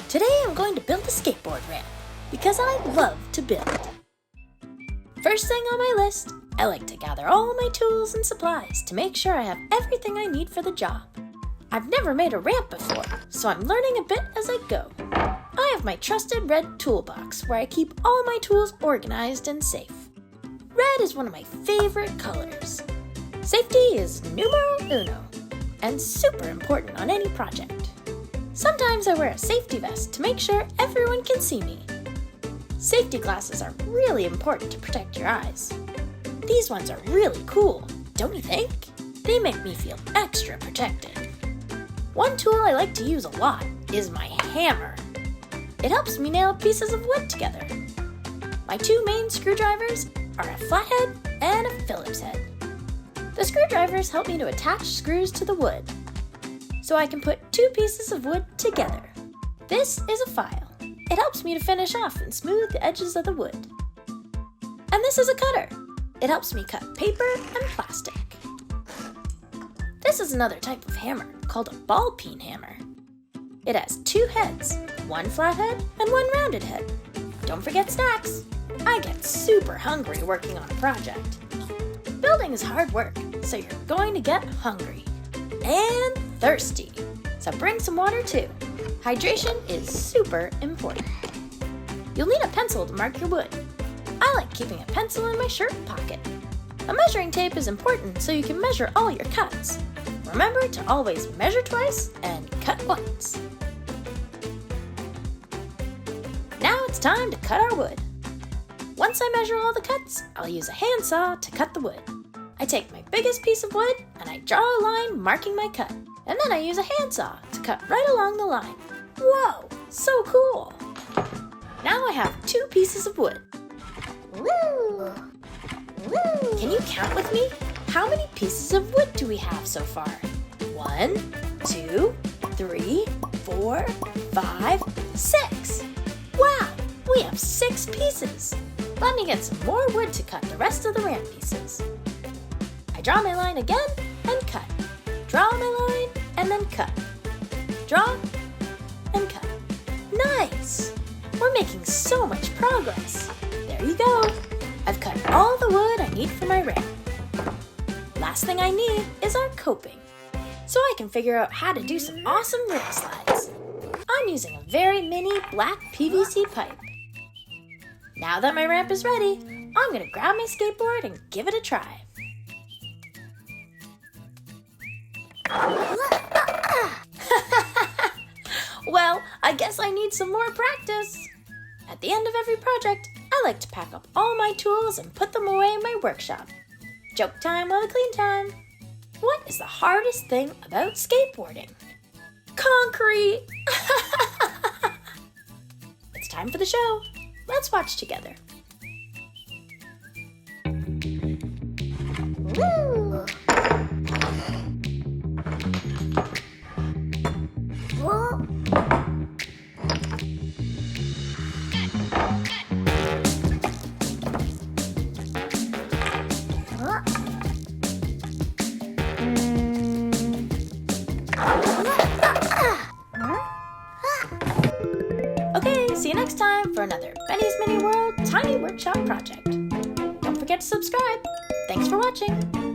Today I'm going to build a skateboard ramp because I love to build. First thing on my list, I like to gather all my tools and supplies to make sure I have everything I need for the job. I've never made a ramp before, so I'm learning a bit as I go. I have my trusted red toolbox where I keep all my tools organized and safe. Red is one of my favorite colors. Safety is numero uno and super important on any project. Sometimes I wear a safety vest to make sure everyone can see me. Safety glasses are really important to protect your eyes. These ones are really cool, don't you think? They make me feel extra protected. One tool I like to use a lot is my hammer. It helps me nail pieces of wood together. My two main screwdrivers are a flathead and a Phillips head. The screwdrivers help me to attach screws to the wood, so I can put two pieces of wood together. This is a file. It helps me to finish off and smooth the edges of the wood. And this is a cutter. It helps me cut paper and plastic. This is another type of hammer called a ball peen hammer. It has two heads, one flat head and one rounded head. Don't forget snacks. I get super hungry working on a project. Building is hard work, so you're going to get hungry and thirsty. So bring some water too. Hydration is super important. You'll need a pencil to mark your wood. I like keeping a pencil in my shirt pocket. A measuring tape is important so you can measure all your cuts. Remember to always measure twice and cut once. Now it's time to cut our wood. Once I measure all the cuts, I'll use a handsaw to cut the wood. I take my biggest piece of wood and I draw a line marking my cut. And then I use a handsaw to cut right along the line. Whoa, so cool! Now I have two pieces of wood. Woo! Woo! Can you count with me? How many pieces of wood do we have so far? 1, 2, 3, 4, 5, 6. Wow, we have 6 pieces. Let me get some more wood to cut the rest of the ramp pieces. I draw my line again and cut. Draw my line and then cut. Draw and cut. Nice! We're making so much progress. There you go. I've cut all the wood I need for my ramp. Last thing I need is our coping, so I can figure out how to do some awesome rail slides. I'm using a very mini black PVC pipe. Now that my ramp is ready, I'm gonna grab my skateboard and give it a try. Well, I guess I need some more practice. At the end of every project, I like to pack up all my tools and put them away in my workshop. Joke time while I clean time. What is the hardest thing about skateboarding? Concrete! It's time for the show. Let's watch together. Woo! Whoa. Okay, see you next time for another Benny's Mini World Tiny Workshop project. Don't forget to subscribe. Thanks for watching.